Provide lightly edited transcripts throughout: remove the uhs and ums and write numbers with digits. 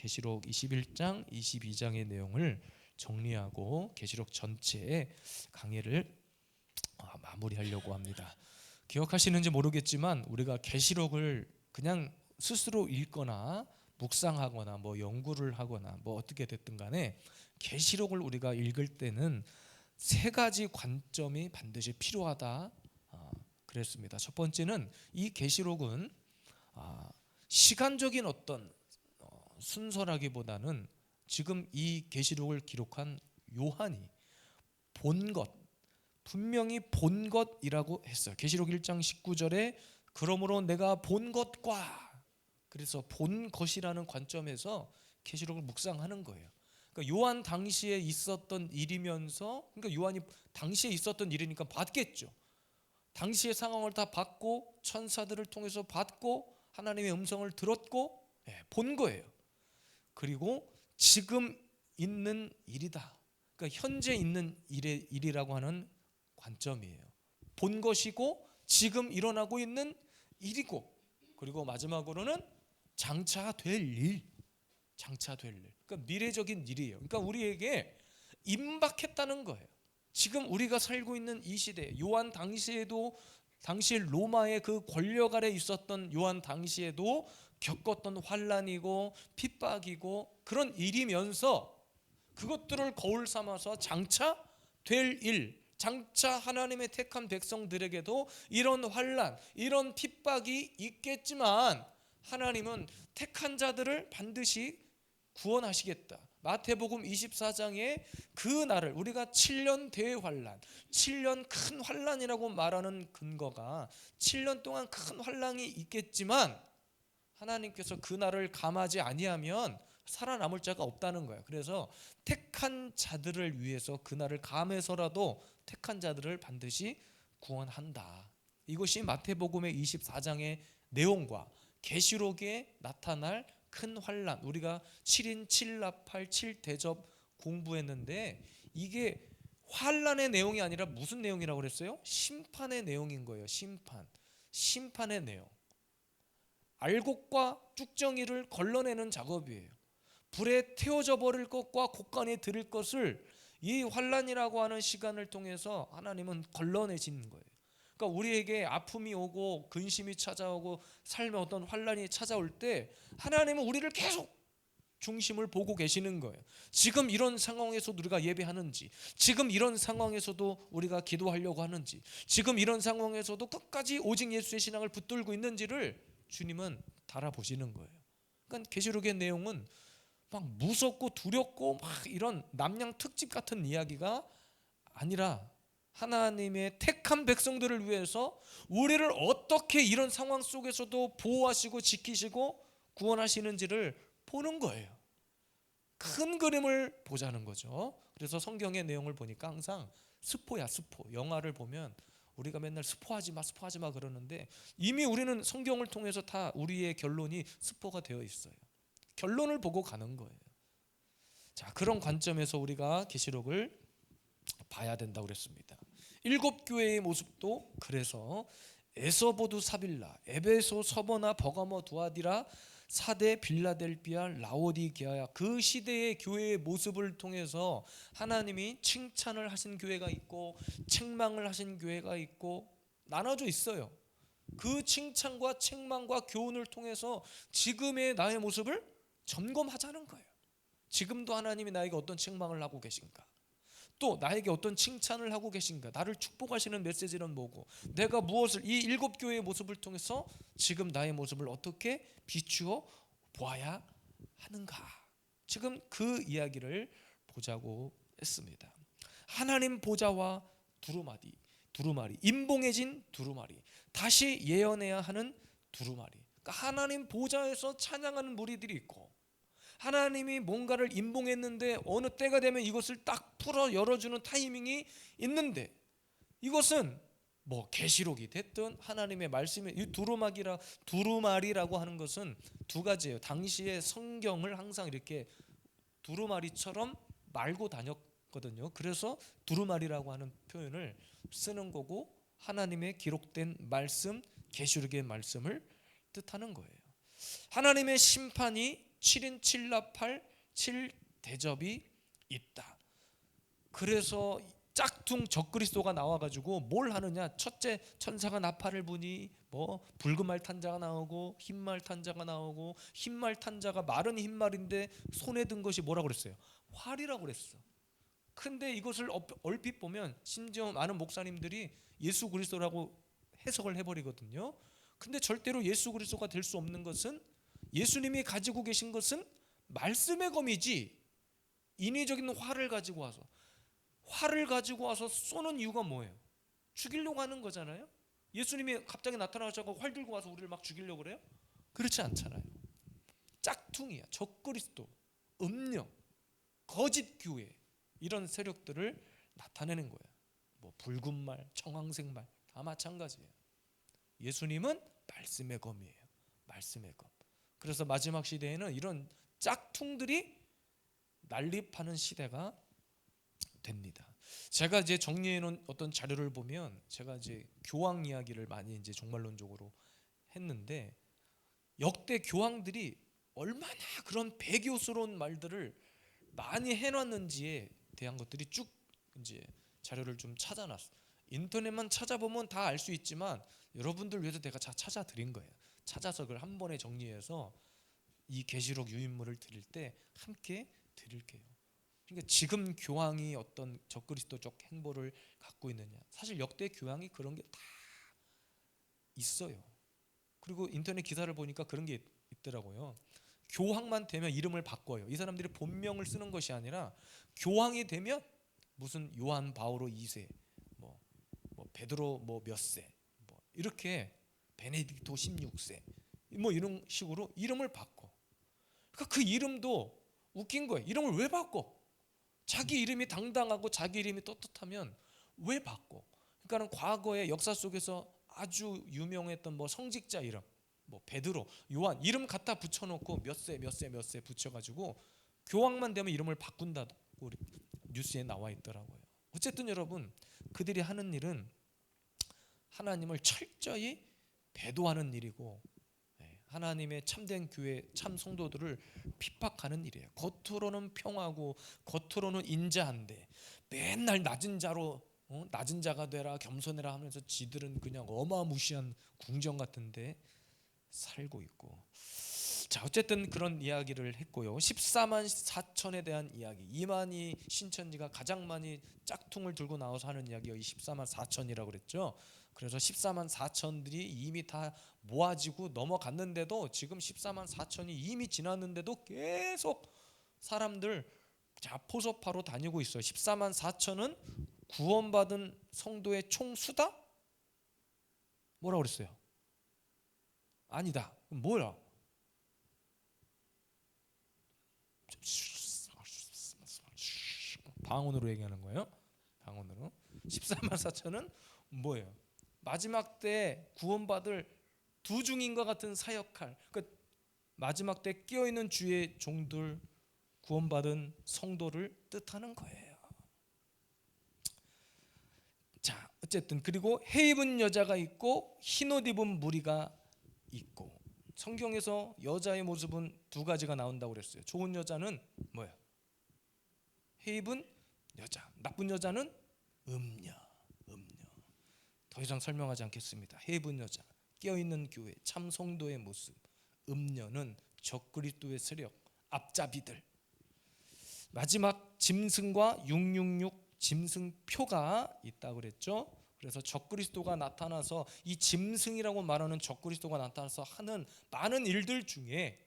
계시록 21장, 22장의 내용을 정리하고 계시록 전체의 강의를 마무리하려고 합니다. 기억하시는지 모르겠지만 우리가 계시록을 그냥 스스로 읽거나 묵상하거나 연구를 하거나 어떻게 됐든 간에 계시록을 우리가 읽을 때는 세 가지 관점이 반드시 필요하다 그랬습니다. 첫 번째는 이 계시록은 시간적인 어떤 순서라기보다는 지금 이 계시록을 기록한 요한이 본 것, 분명히 본 것이라고 했어요. 계시록 1장 19절에 그러므로 내가 본 것과, 그래서 본 것이라는 관점에서 계시록을 묵상하는 거예요. 그러니까 요한 당시에 있었던 일이면서, 그러니까 요한이 당시에 있었던 일이니까 봤겠죠. 당시의 상황을 다 봤고 천사들을 통해서 봤고 하나님의 음성을 들었고 본 거예요. 그리고 지금 있는 일이다. 그러니까 현재 있는 일이라고 하는 관점이에요. 본 것이고 지금 일어나고 있는 일이고, 그리고 마지막으로는 장차 될 일. 그러니까 미래적인 일이에요. 그러니까 우리에게 임박했다는 거예요. 지금 우리가 살고 있는 이 시대, 요한 당시에도, 당시 로마의 그 권력 아래 있었던 요한 당시에도 겪었던 환난이고 핍박이고 그런 일이면서 그것들을 거울 삼아서 장차 될 일, 장차 하나님의 택한 백성들에게도 이런 환난, 이런 핍박이 있겠지만 하나님은 택한 자들을 반드시 구원하시겠다. 마태복음 24장에 그 날을 우리가 7년 대환란, 7년 큰 환란이라고 말하는 근거가 7년 동안 큰 환란이 있겠지만 하나님께서 그 날을 감하지 아니하면 살아남을 자가 없다는 거예요. 그래서 택한 자들을 위해서 그 날을 감해서라도 택한 자들을 반드시 구원한다. 이것이 마태복음의 24장의 내용과 계시록에 나타날 큰 환란, 우리가 7인 7나팔 7대접 공부했는데 이게 환란의 내용이 아니라 무슨 내용이라고 그랬어요? 심판의 내용인 거예요. 심판의 내용. 알곡과 쭉정이를 걸러내는 작업이에요. 불에 태워져 버릴 것과 곳간에 들을 것을 이 환란이라고 하는 시간을 통해서 하나님은 걸러내시는 거예요. 그러니까 우리에게 아픔이 오고 근심이 찾아오고 삶의 어떤 환란이 찾아올 때 하나님은 우리를 계속 중심을 보고 계시는 거예요. 지금 이런 상황에서도 우리가 예배하는지, 지금 이런 상황에서도 우리가 기도하려고 하는지, 지금 이런 상황에서도 끝까지 오직 예수의 신앙을 붙들고 있는지를 주님은 달아보시는 거예요. 그러니까 계시록의 내용은 막 무섭고 두렵고 막 이런 남양 특집 같은 이야기가 아니라 하나님의 택한 백성들을 위해서 우리를 어떻게 이런 상황 속에서도 보호하시고 지키시고 구원하시는지를 보는 거예요. 큰 그림을 보자는 거죠. 그래서 성경의 내용을 보니까 항상 스포야, 스포. 영화를 보면 우리가 맨날 스포하지 마 그러는데 이미 우리는 성경을 통해서 다 우리의 결론이 스포가 되어 있어요. 결론을 보고 가는 거예요. 자, 그런 관점에서 우리가 계시록을 봐야 된다고 그랬습니다. 7교회의 모습도 그래서 에서보두 사빌라, 에베소, 서버나, 버가모, 두아디라, 사대, 빌라델비아, 라오디게아, 그 시대의 교회의 모습을 통해서 하나님이 칭찬을 하신 교회가 있고 책망을 하신 교회가 있고 나눠져 있어요. 그 칭찬과 책망과 교훈을 통해서 지금의 나의 모습을 점검하자는 거예요. 지금도 하나님이 나에게 어떤 책망을 하고 계신가? 또 나에게 어떤 칭찬을 하고 계신가? 나를 축복하시는 메시지는 뭐고, 내가 무엇을 이 7교회의 모습을 통해서 지금 나의 모습을 어떻게 비추어 보아야 하는가? 지금 그 이야기를 보자고 했습니다. 하나님 보좌와 두루마리, 임봉해진 두루마리, 다시 예언해야 하는 두루마리. 그러니까 하나님 보좌에서 찬양하는 무리들이 있고, 하나님이 뭔가를 임봉했는데 어느 때가 되면 이것을 딱 풀어 열어주는 타이밍이 있는데, 이것은 계시록이 됐든 하나님의 말씀이, 이 두루마리라고 하는 것은 두 가지예요. 당시에 성경을 항상 이렇게 두루마리처럼 말고 다녔거든요. 그래서 두루마리라고 하는 표현을 쓰는 거고, 하나님의 기록된 말씀, 계시록의 말씀을 뜻하는 거예요. 하나님의 심판이 7인 7나팔 7대접이 있다. 그래서 짝퉁 적그리스도가 나와가지고 뭘 하느냐? 첫째 천사가 나팔을 부니 뭐 붉은 말 탄 자가 나오고 흰 말 탄 자가 나오고, 흰 말 탄 자가 말은 흰 말인데 손에 든 것이 뭐라고 그랬어요? 활이라고 그랬어. 근데 이것을 얼핏 보면 심지어 많은 목사님들이 예수 그리스도라고 해석을 해버리거든요. 근데 절대로 예수 그리스도가 될 수 없는 것은, 예수님이 가지고 계신 것은 말씀의 검이지 인위적인 활을 가지고 와서 쏘는 이유가 뭐예요? 죽이려고 하는 거잖아요. 예수님이 갑자기 나타나셔서 활 들고 와서 우리를 막 죽이려고 그래요? 그렇지 않잖아요. 짝퉁이야. 적그리스도, 음녀, 거짓 교회, 이런 세력들을 나타내는 거예요. 뭐 붉은 말, 청황색 말 다 마찬가지예요. 예수님은 말씀의 검이에요. 말씀의 검. 그래서 마지막 시대에는 이런 짝퉁들이 난립하는 시대가 됩니다. 제가 이제 정리해 놓은 어떤 자료를 보면, 제가 이제 교황 이야기를 많이 이제 종말론적으로 했는데, 역대 교황들이 얼마나 그런 배교스러운 말들을 많이 해놨는지에 대한 것들이 쭉 이제 자료를 좀 찾아놨어요. 인터넷만 찾아보면 다 알 수 있지만 여러분들 위해서 내가 다 찾아드린 거예요. 찾아서 그걸 한 번에 정리해서 이 계시록 유인물을 드릴 때 함께 드릴게요. 그러니까 지금 교황이 어떤 적그리스도적 행보를 갖고 있느냐, 사실 역대 교황이 그런 게 다 있어요. 그리고 인터넷 기사를 보니까 그런 게 있더라고요. 교황만 되면 이름을 바꿔요. 이 사람들이 본명을 쓰는 것이 아니라 교황이 되면 무슨 요한 바오로 2세, 뭐 베드로 뭐 몇 세, 뭐 이렇게 베네딕토 16세, 뭐 이런 식으로 이름을 바꿔. 그러니까 그 이름도 웃긴 거예요. 이름을 왜 바꿔? 자기 이름이 당당하고 자기 이름이 떳떳하면 왜 바꿔? 그러니까는 과거의 역사 속에서 아주 유명했던 뭐 성직자 이름, 뭐 베드로, 요한 이름 갖다 붙여놓고 몇 세 붙여가지고 교황만 되면 이름을 바꾼다고 뉴스에 나와 있더라고요. 어쨌든 여러분, 그들이 하는 일은 하나님을 철저히 배도하는 일이고, 하나님의 참된 교회, 참 성도들을 핍박하는 일이에요. 겉으로는 평하고 겉으로는 인자한데 맨날 낮은 자가 되라, 겸손해라 하면서 지들은 그냥 어마무시한 궁정 같은데 살고 있고. 자, 어쨌든 그런 이야기를 했고요. 14만 4천에 대한 이야기, 이만희 신천지가 가장 많이 짝퉁을 들고 나와서 하는 이야기가 이 14만 4천이라고 그랬죠. 그래서 14만 4천들이 이미 다 모아지고 넘어갔는데도, 지금 14만 4천이 이미 지났는데도 계속 사람들 포섭하러 다니고 있어요. 14만 4천은 구원받은 성도의 총 수다? 뭐라고 그랬어요? 아니다. 뭐야? 방언으로 얘기하는 거예요. 방언으로. 14만 4천은 뭐예요? 마지막 때 구원받을 두 중인과 같은 사역할, 그러니까 마지막 때 끼어있는 주의 종들, 구원받은 성도를 뜻하는 거예요. 자, 어쨌든 그리고 해 입은 여자가 있고 흰옷 입은 무리가 있고, 성경에서 여자의 모습은 두 가지가 나온다고 그랬어요. 좋은 여자는 뭐예요? 해 입은 여자. 나쁜 여자는 음녀. 더 이상 설명하지 않겠습니다. 해 입은 여자, 깨어있는 교회, 참 성도의 모습. 음녀는 적그리스도의 세력, 앞잡이들. 마지막 짐승과 666 짐승표가 있다고 그랬죠. 그래서 적그리스도가 나타나서, 이 짐승이라고 말하는 적그리스도가 나타나서 하는 많은 일들 중에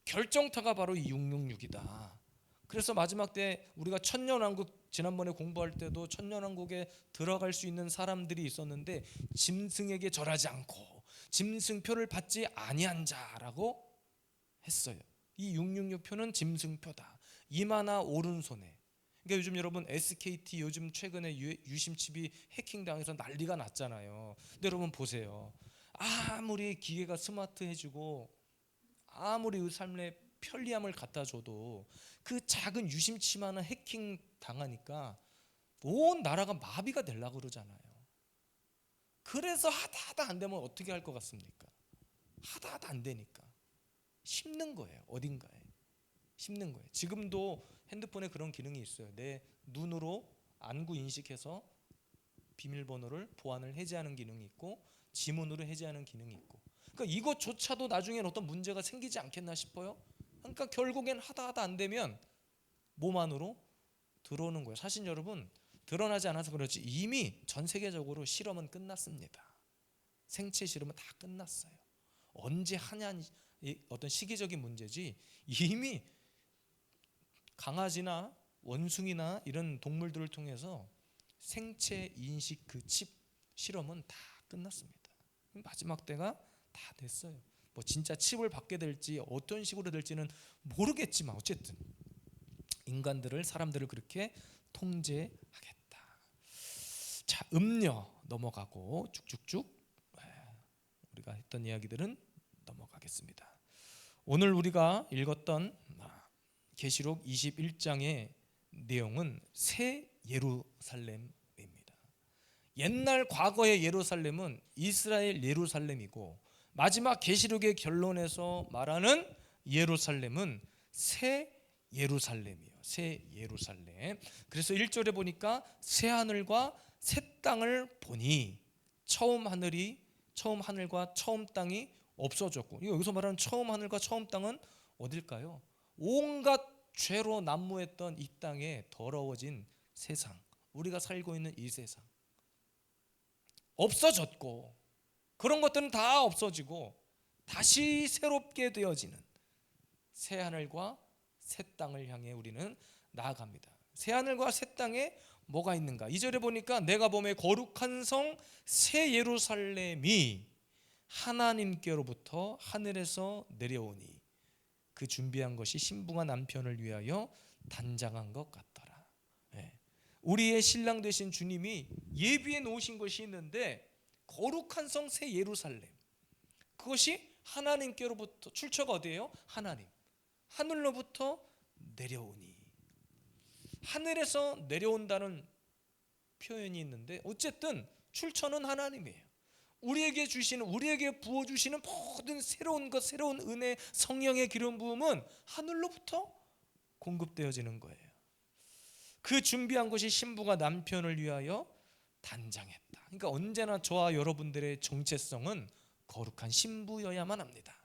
결정타가 바로 이 666이다. 그래서 마지막 때 우리가 천년왕국, 지난번에 공부할 때도 천년왕국에 들어갈 수 있는 사람들이 있었는데 짐승에게 절하지 않고 짐승표를 받지 아니한 자라고 했어요. 이 666표는 짐승표다. 이마나 오른손에. 그러니까 요즘 여러분 SKT 요즘 최근에 유심칩이 해킹당해서 난리가 났잖아요. 근데 여러분 보세요. 아무리 기계가 스마트해지고 아무리 의 삶의 편리함을 갖다 줘도 그 작은 유심칩 하나 해킹 당하니까 온 나라가 마비가 되려고 그러잖아요. 그래서 하다 안 되면 어떻게 할 것 같습니까? 하다 안 되니까 심는 거예요, 어딘가에. 씹는 거예요. 지금도 핸드폰에 그런 기능이 있어요. 내 눈으로 안구 인식해서 비밀번호를 보안을 해제하는 기능이 있고 지문으로 해제하는 기능이 있고. 그러니까 이것조차도 나중에 어떤 문제가 생기지 않겠나 싶어요. 그러니까 결국엔 하다 안 되면 몸 안으로 들어오는 거예요. 사실 여러분, 드러나지 않아서 그렇지 이미 전 세계적으로 실험은 끝났습니다. 생체 실험은 다 끝났어요. 언제 하냐 어떤 시기적인 문제지 이미 강아지나 원숭이나 이런 동물들을 통해서 생체 인식 그 칩 실험은 다 끝났습니다. 마지막 때가 다 됐어요. 뭐 진짜 칩을 받게 될지 어떤 식으로 될지는 모르겠지만 어쨌든 인간들을 사람들을 그렇게 통제하겠다. 자, 음료 넘어가고 쭉쭉쭉 우리가 했던 이야기들은 넘어가겠습니다. 오늘 우리가 읽었던 계시록 21장의 내용은 새 예루살렘입니다. 옛날 과거의 예루살렘은 이스라엘 예루살렘이고 마지막 계시록의 결론에서 말하는 예루살렘은 새 예루살렘이에요. 새 예루살렘. 그래서 1절에 보니까 새 하늘과 새 땅을 보니 처음 하늘과 처음 땅이 없어졌고, 여기서 말하는 처음 하늘과 처음 땅은 어딜까요? 온갖 죄로 난무했던 이 땅에 더러워진 세상, 우리가 살고 있는 이 세상 없어졌고, 그런 것들은 다 없어지고 다시 새롭게 되어지는 새 하늘과 새 땅을 향해 우리는 나아갑니다. 새 하늘과 새 땅에 뭐가 있는가? 2절에 보니까 내가 보매 거룩한 성 새 예루살렘이 하나님께로부터 하늘에서 내려오니 그 준비한 것이 신부가 남편을 위하여 단장한 것 같더라. 우리의 신랑 되신 주님이 예비해 놓으신 것이 있는데 거룩한 성 새 예루살렘, 그것이 하나님께로부터, 출처가 어디예요? 하나님, 하늘로부터 내려오니. 하늘에서 내려온다는 표현이 있는데 어쨌든 출처는 하나님이에요. 우리에게 부어주시는 모든 새로운 것, 새로운 은혜, 성령의 기름 부음은 하늘로부터 공급되어지는 거예요. 그 준비한 것이 신부가 남편을 위하여 단장했다. 그러니까 언제나 저와 여러분들의 정체성은 거룩한 신부여야만 합니다.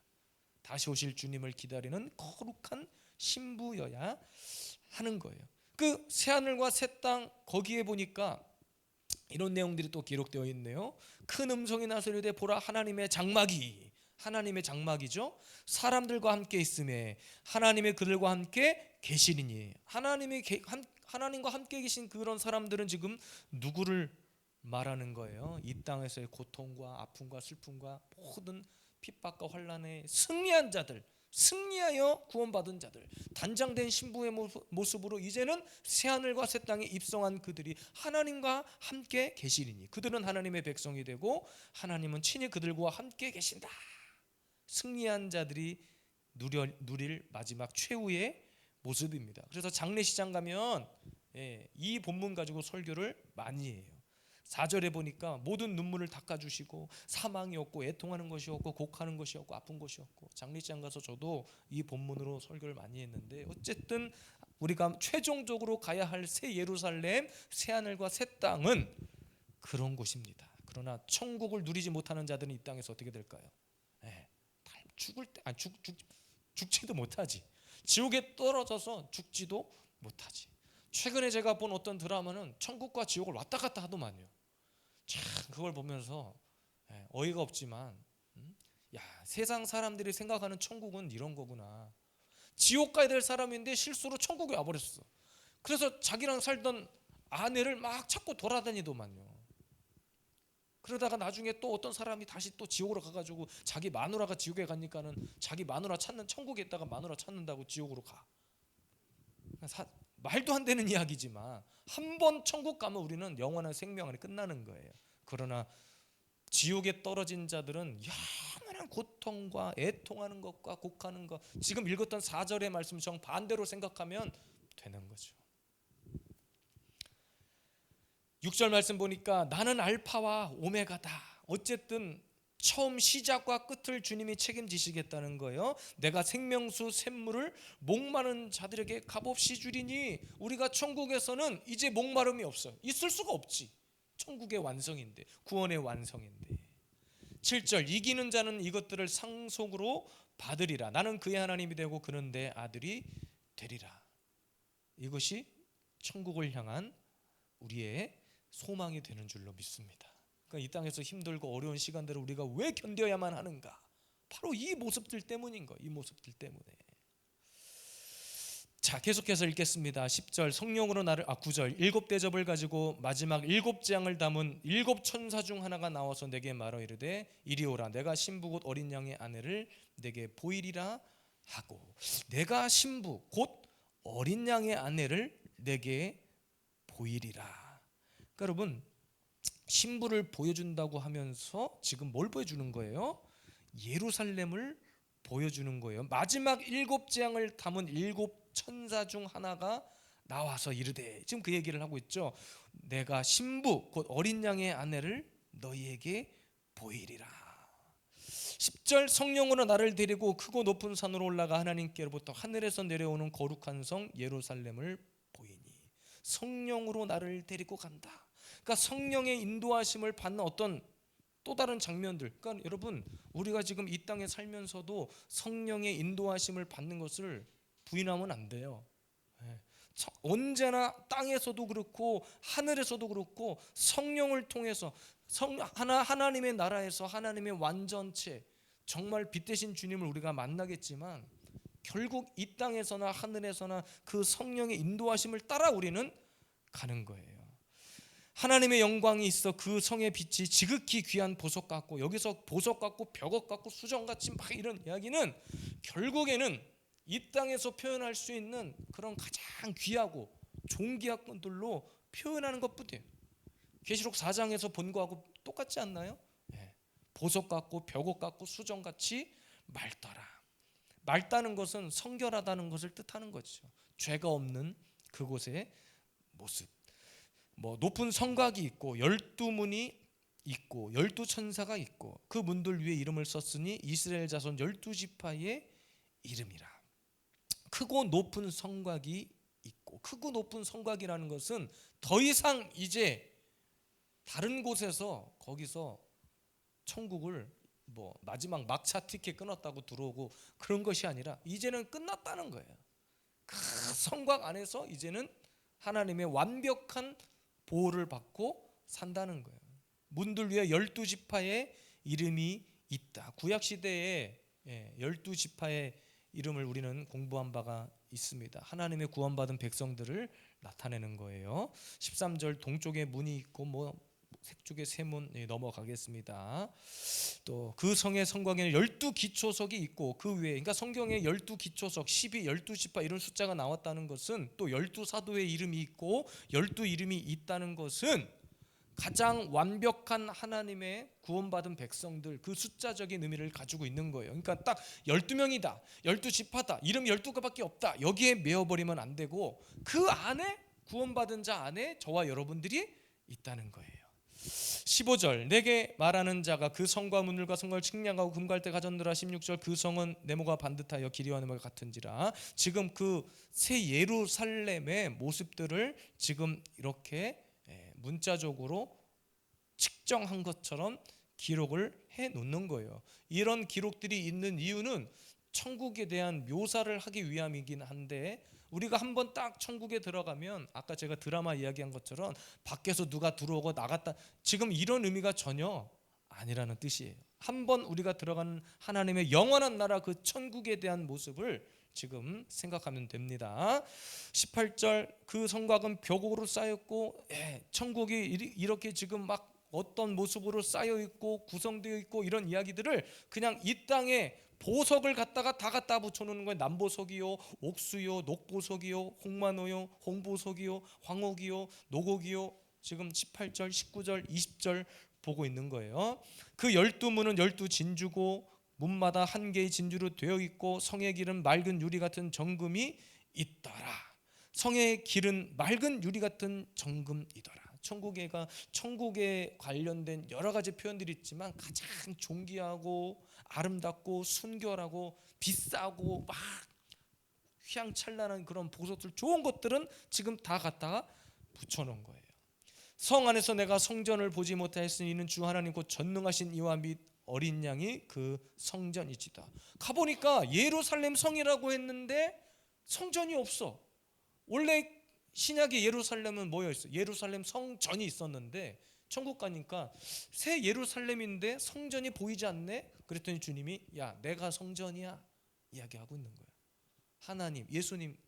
다시 오실 주님을 기다리는 거룩한 신부여야 하는 거예요. 그 새하늘과 새 땅, 거기에 보니까 이런 내용들이 또 기록되어 있네요. 큰 음성이 나서리되 보라, 하나님의 장막이죠. 사람들과 함께 있음에 하나님의 그들과 함께 계시리니. 하나님과 함께 계신 그런 사람들은 지금 누구를 말하는 거예요? 이 땅에서의 고통과 아픔과 슬픔과 모든 핍박과 환난에 승리한 자들, 승리하여 구원받은 자들, 단장된 신부의 모습으로 이제는 새하늘과 새 땅에 입성한 그들이 하나님과 함께 계시리니. 그들은 하나님의 백성이 되고 하나님은 친히 그들과 함께 계신다. 승리한 자들이 누릴 마지막 최후의 모습입니다. 그래서 장례식장 가면 이 본문 가지고 설교를 많이 해요. 4절에 보니까 모든 눈물을 닦아주시고 사망이 없고 애통하는 것이 없고 곡하는 것이 없고 아픈 것이 없고. 장례식장 가서 저도 이 본문으로 설교를 많이 했는데 어쨌든 우리가 최종적으로 가야 할 새 예루살렘, 새 하늘과 새 땅은 그런 곳입니다. 그러나 천국을 누리지 못하는 자들은 이 땅에서 어떻게 될까요? 죽을 때 죽지도 못하지. 지옥에 떨어져서 죽지도 못하지. 최근에 제가 본 어떤 드라마는 천국과 지옥을 왔다 갔다 하더만요. 참 그걸 보면서 어이가 없지만 세상 사람들이 생각하는 천국은 이런 거구나. 지옥 가야 될 사람인데 실수로 천국에 와버렸어. 그래서 자기랑 살던 아내를 막 찾고 돌아다니더만요. 그러다가 나중에 또 어떤 사람이 다시 또 지옥으로 가가지고 자기 마누라가 지옥에 가니까는 자기 마누라 찾는, 천국에 있다가 마누라 찾는다고 지옥으로 가. 말도 안 되는 이야기지만 한 번 천국 가면 우리는 영원한 생명 안에 끝나는 거예요. 그러나 지옥에 떨어진 자들은 영원한 고통과 애통하는 것과 곡하는 것, 지금 읽었던 4절의 말씀 정반대로 생각하면 되는 거죠. 6절 말씀 보니까 나는 알파와 오메가다. 어쨌든 처음 시작과 끝을 주님이 책임지시겠다는 거예요. 내가 생명수 샘물을 목마른 자들에게 값없이 주리니. 우리가 천국에서는 이제 목마름이 없어요. 있을 수가 없지. 천국의 완성인데, 구원의 완성인데. 7절 이기는 자는 이것들을 상속으로 받으리라. 나는 그의 하나님이 되고 그는 내 아들이 되리라. 이것이 천국을 향한 우리의 소망이 되는 줄로 믿습니다. 그러니까 이 땅에서 힘들고 어려운 시간들을 우리가 왜 견뎌야만 하는가? 바로 이 모습들 때문인 거예요. 이 모습들 때문에. 자, 계속해서 읽겠습니다. 10절 성령으로 나를 9절 일곱 대접을 가지고 마지막 일곱 재앙을 담은 일곱 천사 중 하나가 나와서 내게 말하 이르되 이리 오라. 내가 신부 곧 어린 양의 아내를 내게 보이리라 하고. 내가 신부 곧 어린 양의 아내를 내게 보이리라. 그러니까 여러분, 신부를 보여준다고 하면서 지금 뭘 보여주는 거예요? 예루살렘을 보여주는 거예요. 마지막 일곱 재앙을 담은 일곱 천사 중 하나가 나와서 이르되, 지금 그 얘기를 하고 있죠. 내가 신부 곧 어린 양의 아내를 너희에게 보이리라. 10절 성령으로 나를 데리고 크고 높은 산으로 올라가 하나님께로부터 하늘에서 내려오는 거룩한 성 예루살렘을 보이니. 성령으로 나를 데리고 간다. 그러니까 성령의 인도하심을 받는 어떤 또 다른 장면들. 그러니까 여러분, 우리가 지금 이 땅에 살면서도 성령의 인도하심을 받는 것을 부인하면 안 돼요. 언제나 땅에서도 그렇고 하늘에서도 그렇고 성령을 통해서 하나님의 나라에서 하나님의 완전체, 정말 빛 대신 주님을 우리가 만나겠지만 결국 이 땅에서나 하늘에서나 그 성령의 인도하심을 따라 우리는 가는 거예요. 하나님의 영광이 있어 그 성의 빛이 지극히 귀한 보석 같고, 여기서 보석 같고 벽옥 같고 수정같이 막 이런 이야기는 결국에는 이 땅에서 표현할 수 있는 그런 가장 귀하고 존귀한 것들로 표현하는 것뿐이에요. 계시록 4장에서 본 거하고 똑같지 않나요? 보석 같고 벽옥 같고 수정같이 맑더라. 맑다는 것은 성결하다는 것을 뜻하는 거죠. 죄가 없는 그곳의 모습. 높은 성곽이 있고 12문이 있고 12천사가 있고 그 문들 위에 이름을 썼으니 이스라엘 자손 12지파의 이름이라. 크고 높은 성곽이 있고, 크고 높은 성곽이라는 것은 더 이상 이제 다른 곳에서 거기서 천국을 마지막 막차 티켓 끊었다고 들어오고 그런 것이 아니라 이제는 끝났다는 거예요. 그 성곽 안에서 이제는 하나님의 완벽한 보호를 받고 산다는 거예요. 문들 위에 12지파의 이름이 있다. 구약 시대에 12지파의 이름을 우리는 공부한 바가 있습니다. 하나님의 구원받은 백성들을 나타내는 거예요. 13절 동쪽에 문이 있고 색쪽에 세문 넘어가겠습니다. 또 그 성의 성곽에는 12기초석이 있고 그 위에, 그러니까 성경에 12기초석, 12, 12지파 이런 숫자가 나왔다는 것은 또 12사도의 이름이 있고 12이름이 있다는 것은 가장 완벽한 하나님의 구원받은 백성들, 그 숫자적인 의미를 가지고 있는 거예요. 그러니까 딱 12명이다, 12지파다, 이름 12개밖에 없다, 여기에 메어버리면 안 되고 그 안에 구원받은 자 안에 저와 여러분들이 있다는 거예요. 15절 내게 말하는 자가 그 성과 문들과 성곽을 측량하고 금갈대 가졌느라. 16절 그 성은 네모가 반듯하여 길이와 네모가 같은지라. 지금 그 새 예루살렘의 모습들을 지금 이렇게 문자적으로 측정한 것처럼 기록을 해 놓는 거예요. 이런 기록들이 있는 이유는 천국에 대한 묘사를 하기 위함이긴 한데, 우리가 한번 딱 천국에 들어가면 아까 제가 드라마 이야기한 것처럼 밖에서 누가 들어오고 나갔다, 지금 이런 의미가 전혀 아니라는 뜻이에요. 한번 우리가 들어가는 하나님의 영원한 나라, 그 천국에 대한 모습을 지금 생각하면 됩니다. 18절 그 성곽은 벽옥으로 쌓였고, 천국이 이렇게 지금 막 어떤 모습으로 쌓여 있고 구성되어 있고 이런 이야기들을 그냥 이 땅에 보석을 갖다가 다 갖다 붙여놓는 거예요. 남보석이요, 옥수요, 녹보석이요, 홍만호요, 홍보석이요, 황옥이요, 노곡이요. 지금 18절, 19절, 20절 보고 있는 거예요. 그 12문은 12진주고 문마다 한 개의 진주로 되어 있고 성의 길은 맑은 유리 같은 정금이 있더라. 성의 길은 맑은 유리 같은 정금이더라. 천국에 관련된 여러 가지 표현들이 있지만 가장 존귀하고 아름답고 순결하고 비싸고 막 휘황찬란한 그런 보석들, 좋은 것들은 지금 다 갖다가 붙여놓은 거예요. 성 안에서 내가 성전을 보지 못하였으니 이는 주 하나님 곧 전능하신 이와 및 어린 양이 그 성전이지다. 가보니까 예루살렘 성이라고 했는데 성전이 없어. 원래 신약의 예루살렘은 뭐였어? 예루살렘 성전이 있었는데 천국 가니까 새 예루살렘인데 성전이 보이지 않네? 그랬더니 주님이 야, 내가 성전이야 이야기하고 있는 거야. 하나님, 예수님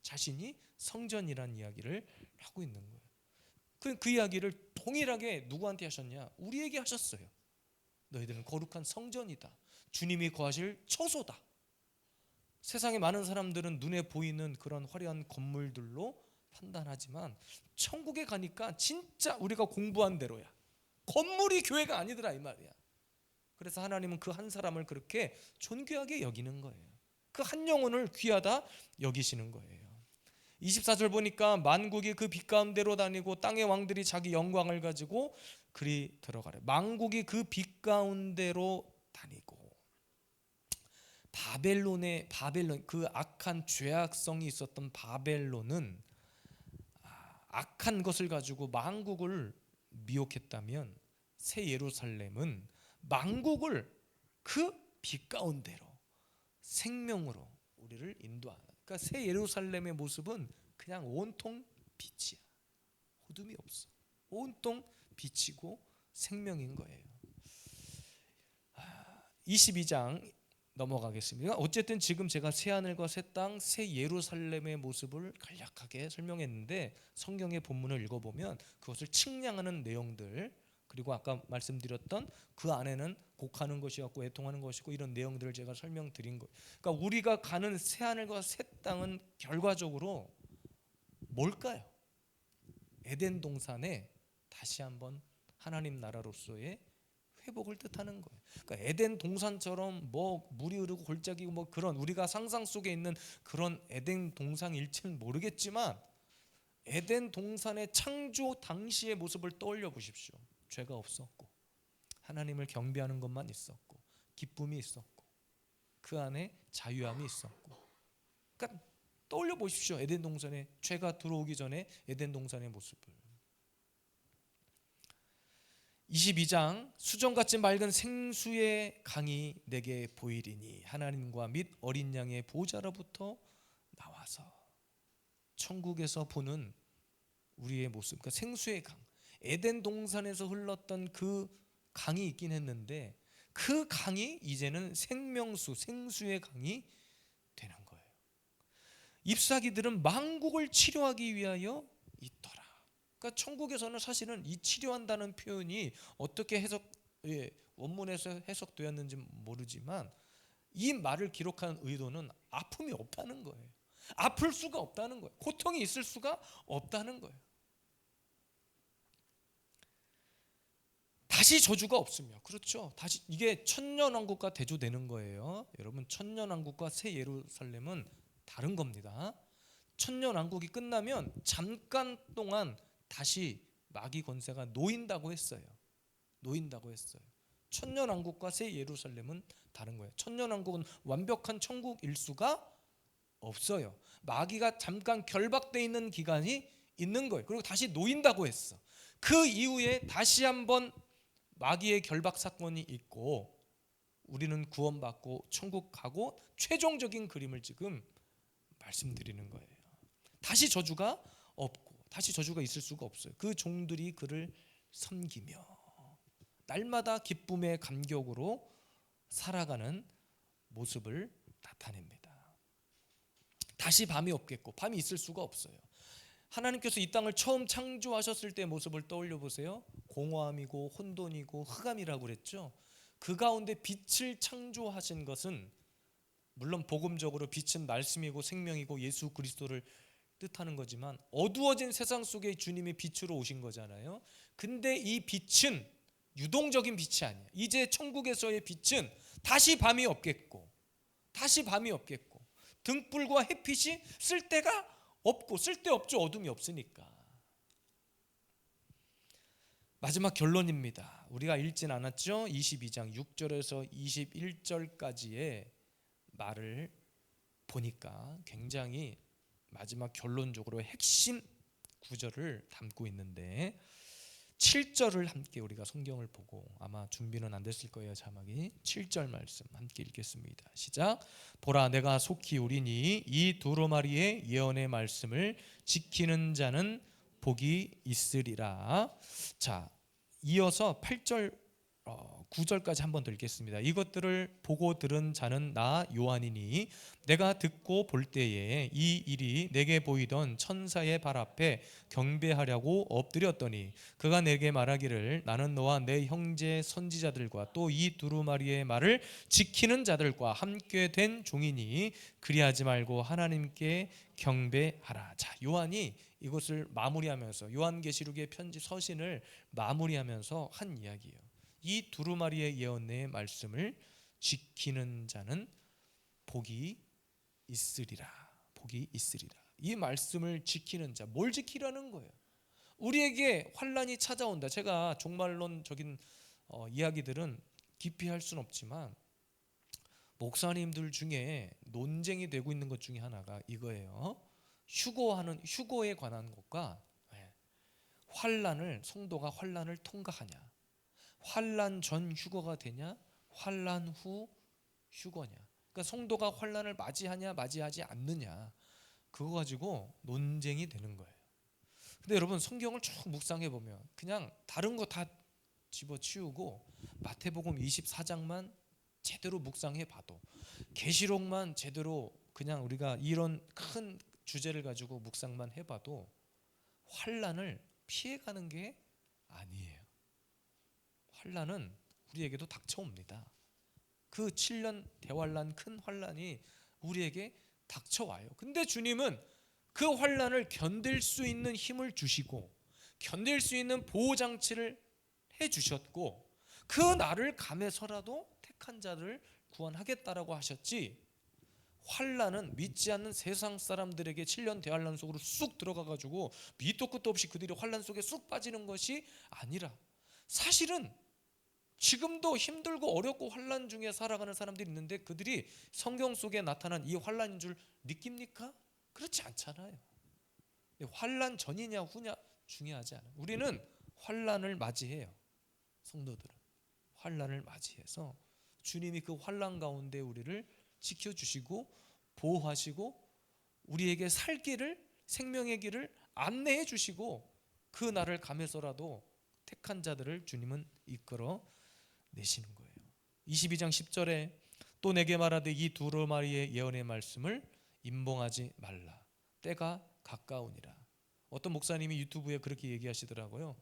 자신이 성전이란 이야기를 하고 있는 거예요. 그 이야기를 동일하게 누구한테 하셨냐? 우리에게 하셨어요. 너희들은 거룩한 성전이다. 주님이 거하실 처소다. 세상에 많은 사람들은 눈에 보이는 그런 화려한 건물들로 판단하지만 천국에 가니까 진짜 우리가 공부한 대로야. 건물이 교회가 아니더라 이 말이야. 그래서 하나님은 그 한 사람을 그렇게 존귀하게 여기는 거예요. 그 한 영혼을 귀하다 여기시는 거예요. 24절 보니까 만국이 그 빛 가운데로 다니고 땅의 왕들이 자기 영광을 가지고 그리 들어가래. 만국이 그 빛 가운데로 다니고, 바벨론 그 악한 죄악성이 있었던 바벨론은 악한 것을 가지고 만국을 미혹했다면 새 예루살렘은 만국을 그 빛 가운데로 생명으로 우리를 인도하는. 그러니까 새 예루살렘의 모습은 그냥 온통 빛이야. 어둠이 없어. 온통 빛이고 생명인 거예요. 22장 넘어가겠습니다. 어쨌든 지금 제가 새 하늘과 새 땅, 새 예루살렘의 모습을 간략하게 설명했는데 성경의 본문을 읽어보면 그것을 측량하는 내용들, 그리고 아까 말씀드렸던 그 안에는 곡하는 것이었고 애통하는 것이고 이런 내용들을 제가 설명드린 거예요. 그러니까 우리가 가는 새 하늘과 새 땅은 결과적으로 뭘까요? 에덴 동산에 다시 한번 하나님 나라로서의 회복을 뜻하는 거예요. 그러니까 에덴 동산처럼 뭐 물이 흐르고 골짜기고 뭐 그런 우리가 상상 속에 있는 그런 에덴 동산일지는 모르겠지만 에덴 동산의 창조 당시의 모습을 떠올려 보십시오. 죄가 없었고 하나님을 경배하는 것만 있었고 기쁨이 있었고 그 안에 자유함이 있었고. 그러니까 떠올려 보십시오. 에덴 동산에 죄가 들어오기 전에 에덴 동산의 모습을. 22장 수정같이 맑은 생수의 강이 내게 보이리니 하나님과 및 어린 양의 보좌로부터 나와서. 천국에서 보는 우리의 모습, 그러니까 생수의 강, 에덴 동산에서 흘렀던 그 강이 있긴 했는데 그 강이 이제는 생명수, 생수의 강이 되는 거예요. 잎사귀들은 만국을 치료하기 위하여 있더라. 그러니까 천국에서는 사실은 이 치료한다는 표현이 어떻게 원문에서 해석되었는지 모르지만 이 말을 기록한 의도는 아픔이 없다는 거예요. 아플 수가 없다는 거예요. 고통이 있을 수가 없다는 거예요. 다시 저주가 없으며, 그렇죠. 다시 이게 천년왕국과 대조되는 거예요. 여러분, 천년왕국과 새 예루살렘은 다른 겁니다. 천년왕국이 끝나면 잠깐 동안 다시 마귀 권세가 놓인다고 했어요. 천년왕국과 새 예루살렘은 다른 거예요. 천년왕국은 완벽한 천국일 수가 없어요. 마귀가 잠깐 결박되어 있는 기간이 있는 거예요. 그리고 다시 놓인다고 했어. 그 이후에 다시 한번 마귀의 결박 사건이 있고 우리는 구원받고 천국 가고 최종적인 그림을 지금 말씀드리는 거예요. 다시 저주가 없고 다시 저주가 있을 수가 없어요. 그 종들이 그를 섬기며 날마다 기쁨의 감격으로 살아가는 모습을 나타냅니다. 다시 밤이 없겠고 밤이 있을 수가 없어요. 하나님께서 이 땅을 처음 창조하셨을 때의 모습을 떠올려 보세요. 공허함이고 혼돈이고 흑암이라고 그랬죠. 그 가운데 빛을 창조하신 것은 물론 복음적으로 빛은 말씀이고 생명이고 예수 그리스도를 뜻하는 거지만 어두워진 세상 속에 주님이 빛으로 오신 거잖아요. 근데 이 빛은 유동적인 빛이 아니에요. 이제 천국에서의 빛은 다시 밤이 없겠고 등불과 햇빛이 쓸데가 없고 쓸데없죠. 어둠이 없으니까. 마지막 결론입니다. 우리가 읽진 않았죠? 22장 6절에서 21절까지의 말을 보니까 굉장히 마지막 결론적으로 핵심 구절을 담고 있는데 7절을 함께 우리가 성경을 보고, 아마 준비는 안 됐을 거예요. 자막이 7절 말씀 함께 읽겠습니다. 시작. 보라, 내가 속히 오리니 이 두루마리의 예언의 말씀을 지키는 자는 복이 있으리라. 자, 이어서 8절 9절까지 한번 더 읽겠습니다. 이것들을 보고 들은 자는 나 요한이니 내가 듣고 볼 때에 이 일이 내게 보이던 천사의 발 앞에 경배하려고 엎드렸더니 그가 내게 말하기를, 나는 너와 내 형제 선지자들과 또 이 두루마리의 말을 지키는 자들과 함께 된 종이니 그리하지 말고 하나님께 경배하라. 자, 요한이 이것을 마무리하면서, 요한계시록의 편지 서신을 마무리하면서 한 이야기예요. 이 두루마리의 예언의 말씀을 지키는 자는 복이 있으리라. 복이 있으리라. 이 말씀을 지키는 자, 뭘 지키라는 거예요? 우리에게 환란이 찾아온다. 제가 종말론적인 이야기들은 깊이 할 수는 없지만 목사님들 중에 논쟁이 되고 있는 것 중에 하나가 이거예요. 휴거에 관한 것과 성도가 환란을 통과하냐, 환란 전 휴거가 되냐, 환란 후 휴거냐. 그러니까 성도가 환란을 맞이하냐 맞이하지 않느냐, 그거 가지고 논쟁이 되는 거예요. 근데 여러분, 성경을 쭉 묵상해 보면 그냥 다른 거 다 집어치우고 마태복음 24장만 제대로 묵상해 봐도, 계시록만 제대로 그냥 우리가 이런 큰 주제를 가지고 묵상만 해봐도 환란을 피해가는 게 아니에요. 환란은 우리에게도 닥쳐옵니다. 그 7년 대환란, 큰 환란이 우리에게 닥쳐와요. 근데 주님은 그 환란을 견딜 수 있는 힘을 주시고 견딜 수 있는 보호장치를 해주셨고, 그 날을 감해서라도 택한 자를 구원하겠다라고 하셨지, 환란은 믿지 않는 세상 사람들에게 7년 대환란 속으로 쑥 들어가가지고 밑도 끝도 없이 그들이 환란 속에 쑥 빠지는 것이 아니라, 사실은 지금도 힘들고 어렵고 환란 중에 살아가는 사람들이 있는데 그들이 성경 속에 나타난 이 환란인 줄 느낍니까? 그렇지 않잖아요. 환란 전이냐 후냐 중요하지 않아요. 우리는 환란을 맞이해요. 성도들은 환란을 맞이해서 주님이 그 환란 가운데 우리를 지켜주시고 보호하시고 우리에게 살 길을, 생명의 길을 안내해 주시고 그 날을 감해서라도 택한 자들을 주님은 이끌어 내시는 거예요. 22장 10절에 또 내게 말하되 이 두루마리의 예언의 말씀을 임봉하지 말라. 때가 가까우니라. 어떤 목사님이 유튜브에 그렇게 얘기하시더라고요.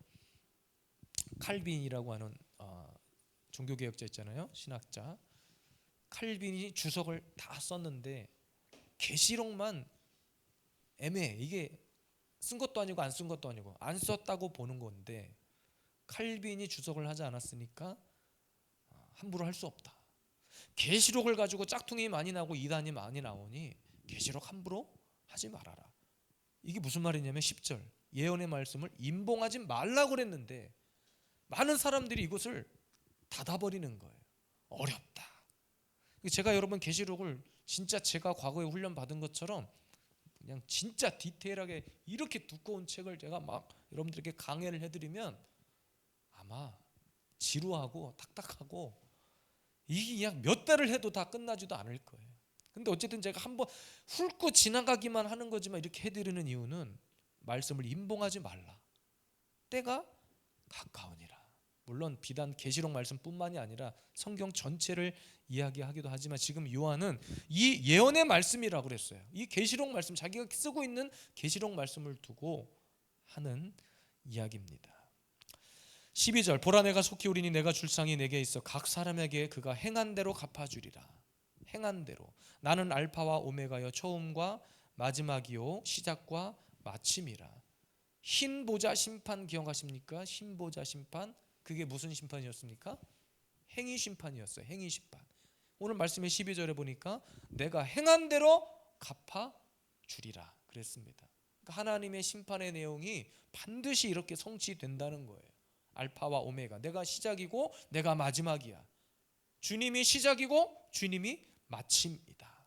칼빈이라고 하는 종교개혁자 있잖아요, 신학자. 칼빈이 주석을 다 썼는데 계시록만 애매해. 이게 쓴 것도 아니고 안 쓴 것도 아니고 안 썼다고 보는 건데, 칼빈이 주석을 하지 않았으니까 함부로 할 수 없다. 계시록을 가지고 짝퉁이 많이 나고 이단이 많이 나오니 계시록 함부로 하지 말아라. 이게 무슨 말이냐면 10절 예언의 말씀을 임봉하지 말라고 그랬는데 많은 사람들이 이것을 닫아버리는 거예요. 어렵다. 제가 여러분 계시록을 진짜 제가 과거에 훈련 받은 것처럼 그냥 진짜 디테일하게 이렇게 두꺼운 책을 제가 막 여러분들에게 강해를 해드리면 아마 지루하고 딱딱하고 이게 그냥 몇 달을 해도 다 끝나지도 않을 거예요. 근데 어쨌든 제가 한번 훑고 지나가기만 하는 거지만 이렇게 해드리는 이유는 말씀을 임봉하지 말라. 때가 가까우니라. 물론 비단 계시록 말씀뿐만이 아니라 성경 전체를 이야기하기도 하지만 지금 요한은 이 예언의 말씀이라고 그랬어요. 이 계시록 말씀, 자기가 쓰고 있는 계시록 말씀을 두고 하는 이야기입니다. 12절 보라, 내가 속히 오리니 내가 줄 상이 내게 있어 각 사람에게 그가 행한 대로 갚아주리라. 행한 대로. 나는 알파와 오메가여 처음과 마지막이요 시작과 마침이라. 흰 보좌 심판 기억하십니까? 흰 보좌 심판, 그게 무슨 심판이었습니까? 행위 심판이었어요. 행위 심판. 오늘 말씀의 12절에 보니까 내가 행한 대로 갚아주리라 그랬습니다. 그러니까 하나님의 심판의 내용이 반드시 이렇게 성취된다는 거예요. 알파와 오메가. 내가 시작이고 내가 마지막이야. 주님이 시작이고 주님이 마침이다.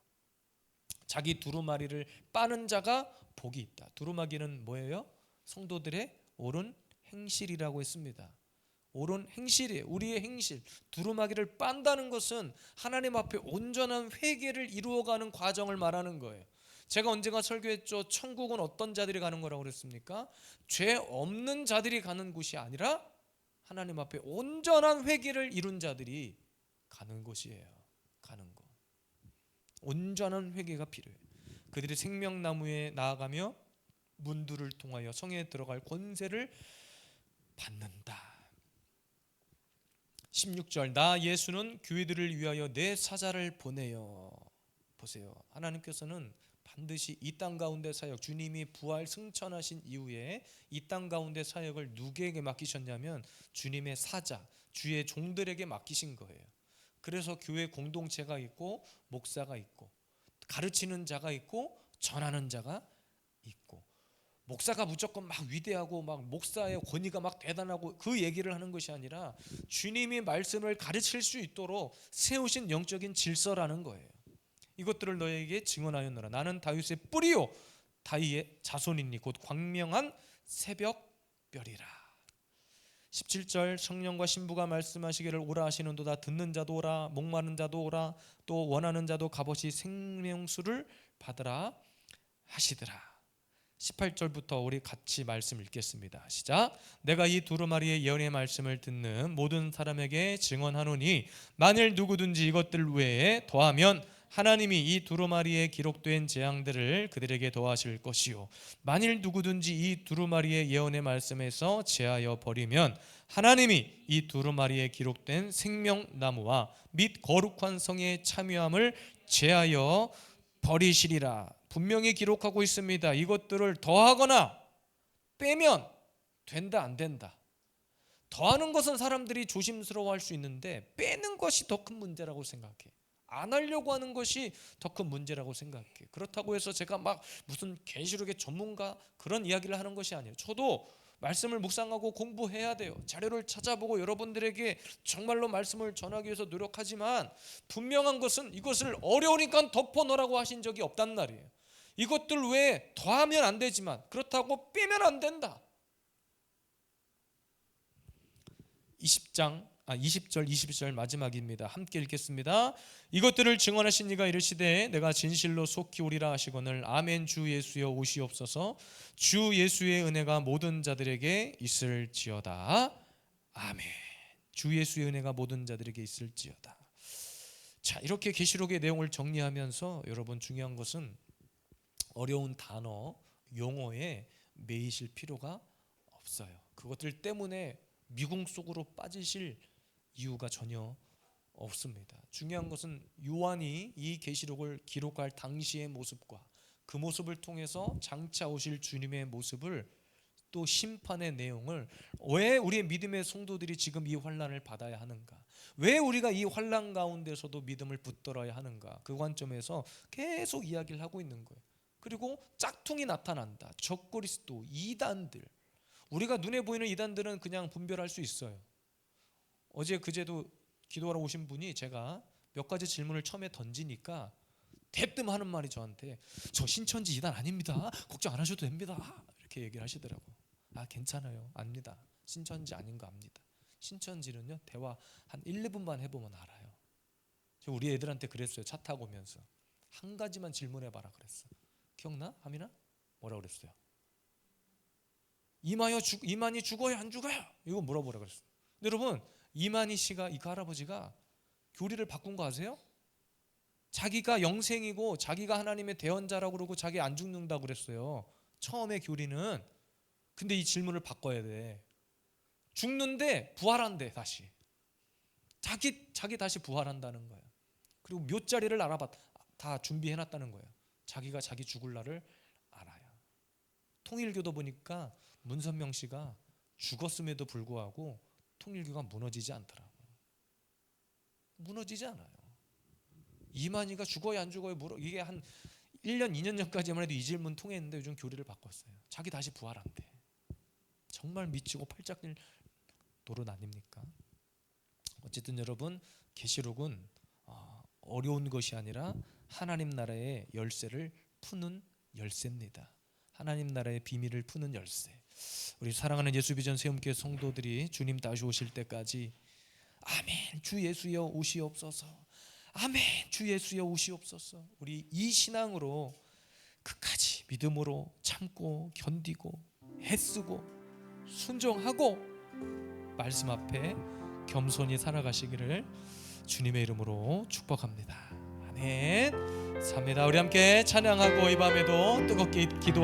자기 두루마리를 빠는 자가 복이 있다. 두루마기는 뭐예요? 성도들의 옳은 행실이라고 했습니다. 옳은 행실이에요. 우리의 행실. 두루마기를 빤다는 것은 하나님 앞에 온전한 회개를 이루어가는 과정을 말하는 거예요. 제가 언젠가 설교했죠. 천국은 어떤 자들이 가는 거라고 그랬습니까? 죄 없는 자들이 가는 곳이 아니라 하나님 앞에 온전한 회개를 이룬 자들이 가는 곳이에요. 가는 곳. 온전한 회개가 필요해요. 그들이 생명나무에 나아가며 문들을 통하여 성에 들어갈 권세를 받는다. 16절, 나 예수는 교회들을 위하여 내 사자를 보내요. 보세요. 하나님께서는 반드시 이 땅 가운데 사역, 주님이 부활 승천하신 이후에 이 땅 가운데 사역을 누구에게 맡기셨냐면 주님의 사자, 주의 종들에게 맡기신 거예요. 그래서 교회 공동체가 있고 목사가 있고 가르치는 자가 있고 전하는 자가 있고, 목사가 무조건 막 위대하고 막 목사의 권위가 막 대단하고 그 얘기를 하는 것이 아니라 주님이 말씀을 가르칠 수 있도록 세우신 영적인 질서라는 거예요. 이것들을 너에게 증언하였노라. 나는 다윗의 뿌리요 다윗의 자손이니 곧 광명한 새벽별이라. 17절, 성령과 신부가 말씀하시기를 오라 하시는도다. 듣는 자도 오라, 목마른 자도 오라, 또 원하는 자도 값없이 생명수를 받으라 하시더라. 18절부터 우리 같이 말씀 읽겠습니다. 시작. 내가 이 두루마리의 예언의 말씀을 듣는 모든 사람에게 증언하노니 만일 누구든지 이것들 외에 더하면 하나님이 이 두루마리에 기록된 재앙들을 그들에게 더하실 것이요, 만일 누구든지 이 두루마리의 예언의 말씀에서 제하여 버리면 하나님이 이 두루마리에 기록된 생명나무와 및 거룩한 성의 참여함을 제하여 버리시리라. 분명히 기록하고 있습니다. 이것들을 더하거나 빼면 된다 안 된다. 더하는 것은 사람들이 조심스러워할 수 있는데 빼는 것이 더 큰 문제라고 생각해. 안 하려고 하는 것이 더 큰 문제라고 생각해. 그렇다고 해서 제가 막 무슨 계시록의 전문가 그런 이야기를 하는 것이 아니에요. 저도 말씀을 묵상하고 공부해야 돼요. 자료를 찾아보고 여러분들에게 정말로 말씀을 전하기 위해서 노력하지만 분명한 것은 이것을 어려우니까 덮어놓으라고 하신 적이 없단 말이에요. 이것들 외에 더하면 안 되지만 그렇다고 빼면 안 된다. 20절 22절 마지막입니다. 함께 읽겠습니다. 이것들을 증언하신 이가 이르시되 내가 진실로 속히 오리라 하시거늘 아멘. 주 예수여 오시옵소서. 주 예수의 은혜가 모든 자들에게 있을지어다. 아멘. 주 예수의 은혜가 모든 자들에게 있을지어다. 자, 이렇게 계시록의 내용을 정리하면서 여러분 중요한 것은 어려운 단어, 용어에 매이실 필요가 없어요. 그것들 때문에 미궁 속으로 빠지실 이유가 전혀 없습니다. 중요한 것은 요한이 이 계시록을 기록할 당시의 모습과 그 모습을 통해서 장차 오실 주님의 모습을, 또 심판의 내용을, 왜 우리의 믿음의 성도들이 지금 이 환난을 받아야 하는가, 왜 우리가 이 환난 가운데서도 믿음을 붙들어야 하는가, 그 관점에서 계속 이야기를 하고 있는 거예요. 그리고 짝퉁이 나타난다. 적그리스도, 이단들. 우리가 눈에 보이는 이단들은 그냥 분별할 수 있어요. 어제 그제도 기도하러 오신 분이 제가 몇 가지 질문을 처음에 던지니까 대뜸 하는 말이 저한테 저 신천지 이단 아닙니다. 걱정 안 하셔도 됩니다. 이렇게 얘기를 하시더라고. 아, 괜찮아요. 압니다. 신천지 아닌 거 압니다. 신천지는요, 대화 한 1, 2분만 해보면 알아요. 저 우리 애들한테 그랬어요. 차 타고 오면서 한 가지만 질문해봐라 그랬어. 기억나? 하민아? 뭐라 그랬어요? 이만희 죽어요 안 죽어요? 이거 물어보라 그랬어요. 근데 여러분, 이만희 씨가, 이 할아버지가 교리를 바꾼 거 아세요? 자기가 영생이고 자기가 하나님의 대언자라고 그러고 자기 안 죽는다고 그랬어요. 처음에 교리는. 근데 이 질문을 바꿔야 돼. 죽는데 부활한대. 다시 자기 다시 부활한다는 거예요. 그리고 몇 자리를 알아봤, 다 준비해놨다는 거예요. 자기가 자기 죽을 날을 알아요. 통일교도 보니까 문선명 씨가 죽었음에도 불구하고 통일교가 무너지지 않더라고요. 무너지지 않아요. 이만희가 죽어요 안 죽어요 이게 한 1년 2년 전까지만 해도 이 질문 통했는데 요즘 교리를 바꿨어요. 자기 다시 부활한대. 정말 미치고 팔짝 노릇 아닙니까? 어쨌든 여러분, 계시록은 어려운 것이 아니라 하나님 나라의 열쇠를 푸는 열쇠입니다. 하나님 나라의 비밀을 푸는 열쇠. 우리 사랑하는 예수비전 세움교회 성도들이 주님 다시 오실 때까지 아멘 주 예수여 오시옵소서, 아멘 주 예수여 오시옵소서, 우리 이 신앙으로 끝까지 믿음으로 참고 견디고 애쓰고 순종하고 말씀 앞에 겸손히 살아가시기를 주님의 이름으로 축복합니다. 아멘. 감사합니다. 우리 함께 찬양하고 이 밤에도 뜨겁게 기도하시기